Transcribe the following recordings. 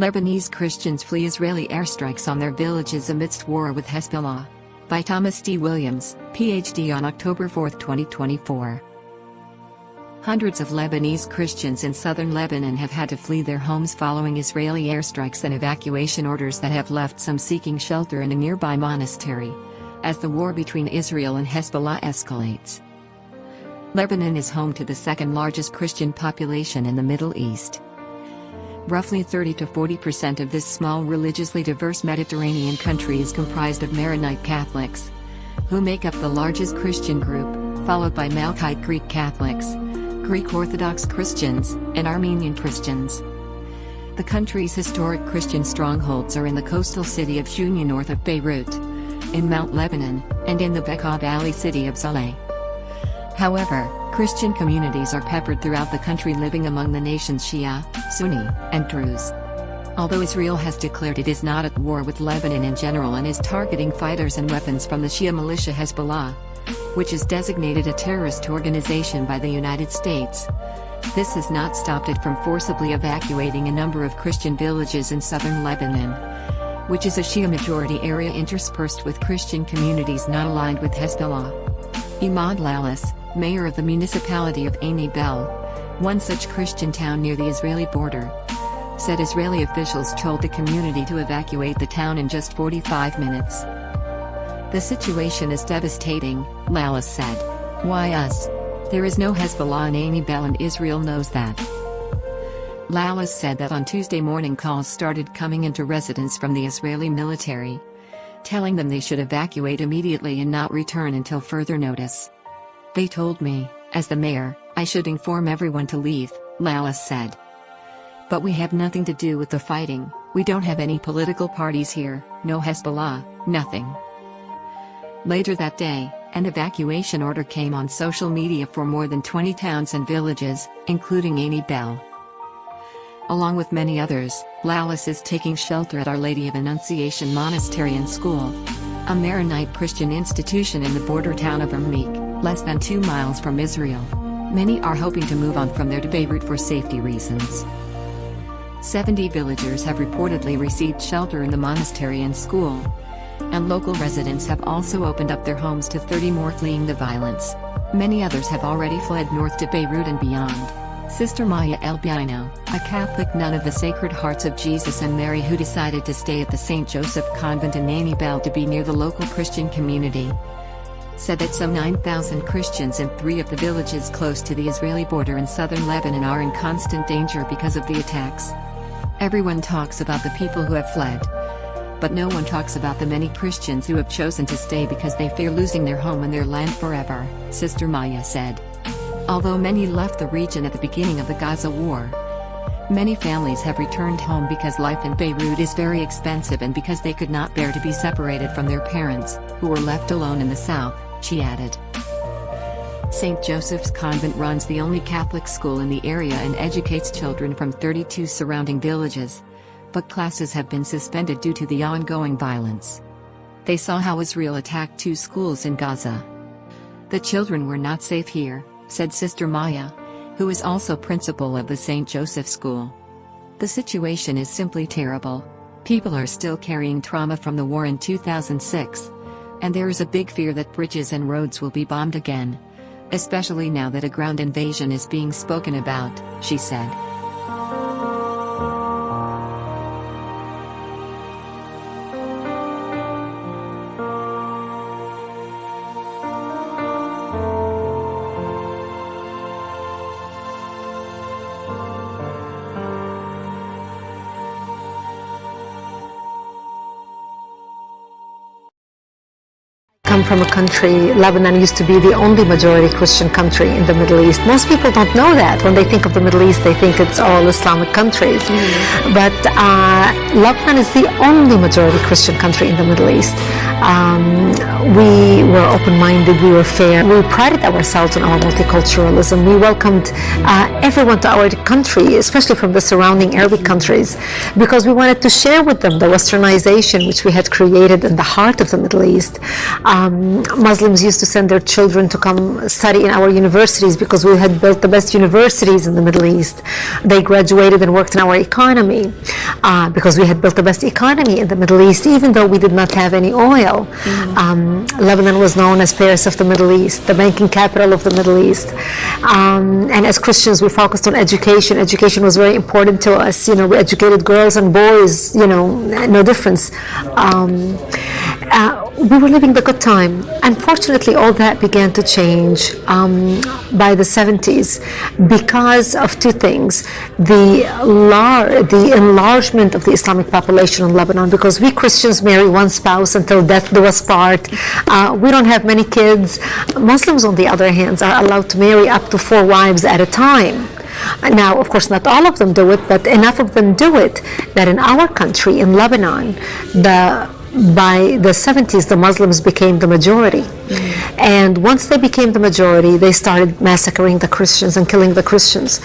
Lebanese Christians flee Israeli airstrikes on their villages amidst war with Hezbollah. By Thomas D. Williams, Ph.D. on October 4, 2024. Hundreds of Lebanese Christians in southern Lebanon have had to flee their homes following Israeli airstrikes and evacuation orders that have left some seeking shelter in a nearby monastery, as the war between Israel and Hezbollah escalates. Lebanon is home to the second largest Christian population in the Middle East. Roughly 30 to 40% of this small religiously diverse Mediterranean country is comprised of Maronite Catholics, who make up the largest Christian group, followed by Melkite Greek Catholics, Greek Orthodox Christians, and Armenian Christians. The country's historic Christian strongholds are in the coastal city of Jounieh north of Beirut, in Mount Lebanon, and in the Bekaa Valley city of Zahle. However, Christian communities are peppered throughout the country, living among the nation's Shia, Sunni, and Druze. Although Israel has declared it is not at war with Lebanon in general and is targeting fighters and weapons from the Shia militia Hezbollah, which is designated a terrorist organization by the United States, this has not stopped it from forcibly evacuating a number of Christian villages in southern Lebanon, which is a Shia majority area interspersed with Christian communities not aligned with Hezbollah. Imad Lalis, mayor of the municipality of Ain Bel, one such Christian town near the Israeli border, said Israeli officials told the community to evacuate the town in just 45 minutes. The situation is devastating, Lalis said. Why us? There is no Hezbollah in Ain Bel and Israel knows that. Lalis said that on Tuesday morning calls started coming into residents from the Israeli military, telling them they should evacuate immediately and not return until further notice. They told me, as the mayor, I should inform everyone to leave, Lalis said. But we have nothing to do with the fighting, we don't have any political parties here, no Hezbollah, nothing. Later that day, an evacuation order came on social media for more than 20 towns and villages, including Ain Bel. Along with many others, Lalis is taking shelter at Our Lady of Annunciation Monastery and School, a Maronite Christian institution in the border town of Armenian, less than 2 miles from Israel. Many are hoping to move on from there to Beirut for safety reasons. 70 villagers have reportedly received shelter in the monastery and school, and local residents have also opened up their homes to 30 more fleeing the violence. Many others have already fled north to Beirut and beyond. Sister Maya Elbiano, a Catholic nun of the Sacred Hearts of Jesus and Mary who decided to stay at the St. Joseph Convent in Ain Bel to be near the local Christian community, said that some 9,000 Christians in 3 of the villages close to the Israeli border in southern Lebanon are in constant danger because of the attacks. Everyone talks about the people who have fled, but no one talks about the many Christians who have chosen to stay because they fear losing their home and their land forever, Sister Maya said. Although many left the region at the beginning of the Gaza war, many families have returned home because life in Beirut is very expensive and because they could not bear to be separated from their parents, who were left alone in the south, she added. St. Joseph's Convent runs the only Catholic school in the area and educates children from 32 surrounding villages, but classes have been suspended due to the ongoing violence. They saw how Israel attacked 2 schools in Gaza. The children were not safe here, said Sister Maya, who is also principal of the St. Joseph School. The situation is simply terrible. People are still carrying trauma from the war in 2006, and there is a big fear that bridges and roads will be bombed again, especially now that a ground invasion is being spoken about, she said. Come from a country, Lebanon used to be the only majority Christian country in the Middle East. Most people don't know that. When they think of the Middle East, they think it's all Islamic countries. But Lebanon is the only majority Christian country in the Middle East. We were open-minded, we were fair. We prided ourselves on our multiculturalism. We welcomed everyone to our country, especially from the surrounding Arabic countries, because we wanted to share with them the westernization which we had created in the heart of the Middle East. Muslims used to send their children to come study in our universities because we had built the best universities in the Middle East. They graduated and worked in our economy because we had built the best economy in the Middle East, even though we did not have any oil. Lebanon was known as Paris of the Middle East, the banking capital of the Middle East. And as Christians, we focused on education. Education was very important to us. You know, we educated girls and boys, you know, no difference. We were living the good time. Unfortunately, all that began to change by the 70s because of two things. The enlargement of the Islamic population in Lebanon, because we Christians marry one spouse until death do us part. We don't have many kids. Muslims, on the other hand, are allowed to marry up to 4 wives at a time. Now, of course, not all of them do it, but enough of them do it that in our country, in Lebanon, by the 70s, the Muslims became the majority. And once they became the majority, they started massacring the Christians and killing the Christians.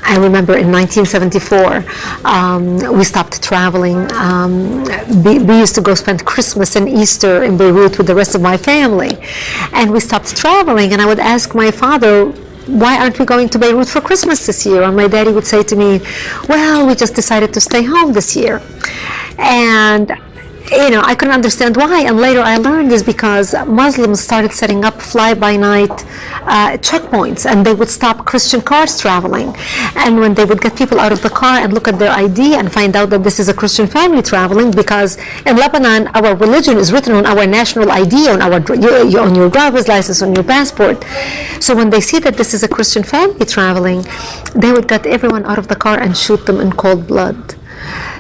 I remember in 1974, we stopped traveling. We used to go spend Christmas and Easter in Beirut with the rest of my family. And we stopped traveling, and I would ask my father, why aren't we going to Beirut for Christmas this year? And my daddy would say to me, well, we just decided to stay home this year. And you know, I couldn't understand why, and later I learned is because Muslims started setting up fly-by-night checkpoints, and they would stop Christian cars traveling. And when they would get people out of the car and look at their ID and find out that this is a Christian family traveling, because in Lebanon, our religion is written on our national ID, on your driver's license, on your passport. So when they see that this is a Christian family traveling, they would get everyone out of the car and shoot them in cold blood.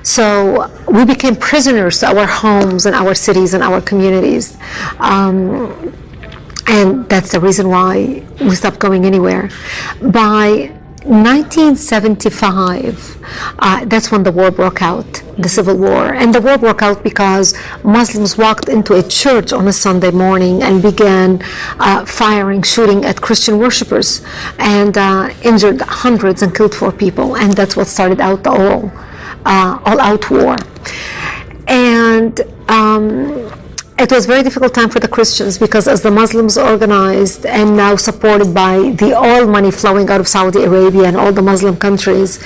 So we became prisoners to our homes and our cities and our communities. And that's the reason why we stopped going anywhere. By 1975, that's when the war broke out, the civil war. And the war broke out because Muslims walked into a church on a Sunday morning and began shooting at Christian worshipers, and injured hundreds and killed 4 people. And that's what started out the all-out war. And it was a very difficult time for the Christians, because as the Muslims organized and now supported by the oil money flowing out of Saudi Arabia and all the Muslim countries,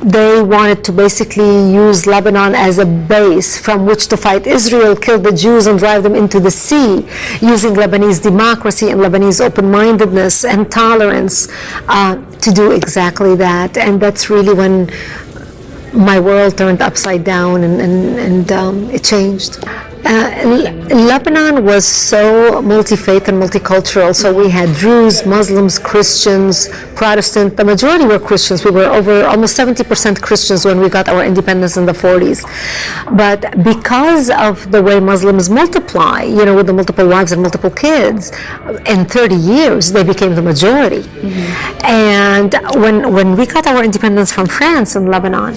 they wanted to basically use Lebanon as a base from which to fight Israel, kill the Jews and drive them into the sea, using Lebanese democracy and Lebanese open-mindedness and tolerance to do exactly that. And that's really when my world turned upside down, and it changed. Lebanon was so multi-faith and multicultural. So we had Druze, Muslims, Christians, Protestant. The majority were Christians. We were over almost 70% Christians when we got our independence in the 40s. But because of the way Muslims multiply, you know, with the multiple wives and multiple kids, in 30 years they became the majority. And when we got our independence from France in Lebanon,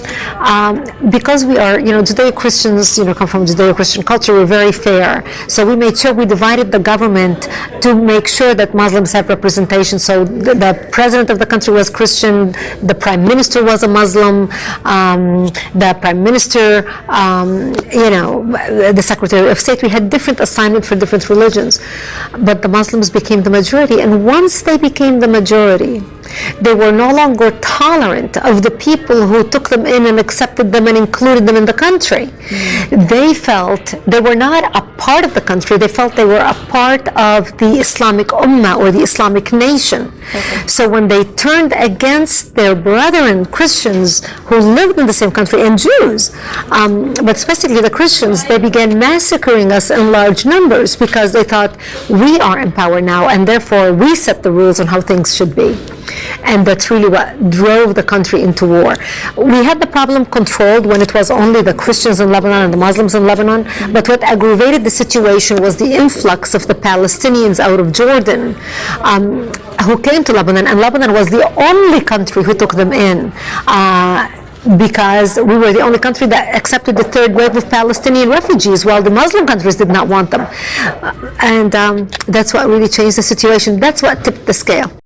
because we are, you know, Judeo-Christians, you know, come from Judeo-Christian culture, we're very fair. So we made sure we divided the government to make sure that Muslims have representation. So the president of the country was Christian, the prime minister was a Muslim, the prime minister, you know, the secretary of state. We had different assignments for different religions, but the Muslims became the majority. And once they became the majority, they were no longer tolerant of the people who took them in and accepted them and included them in the country. They felt they were not a part of the country. They felt they were a part of the Islamic Ummah, or the Islamic nation. So when they turned against their brethren Christians who lived in the same country, and Jews, but specifically the Christians, they began massacring us in large numbers, because they thought we are in power now, and therefore we set the rules on how things should be. And that's really what drove the country into war. We had the problem controlled when it was only the Christians in Lebanon and the Muslims in Lebanon, but what aggravated the situation was the influx of the Palestinians out of Jordan, who came to Lebanon, and Lebanon was the only country who took them in. because we were the only country that accepted the third wave of Palestinian refugees, while the Muslim countries did not want them. And that's what really changed the situation. That's what tipped the scale.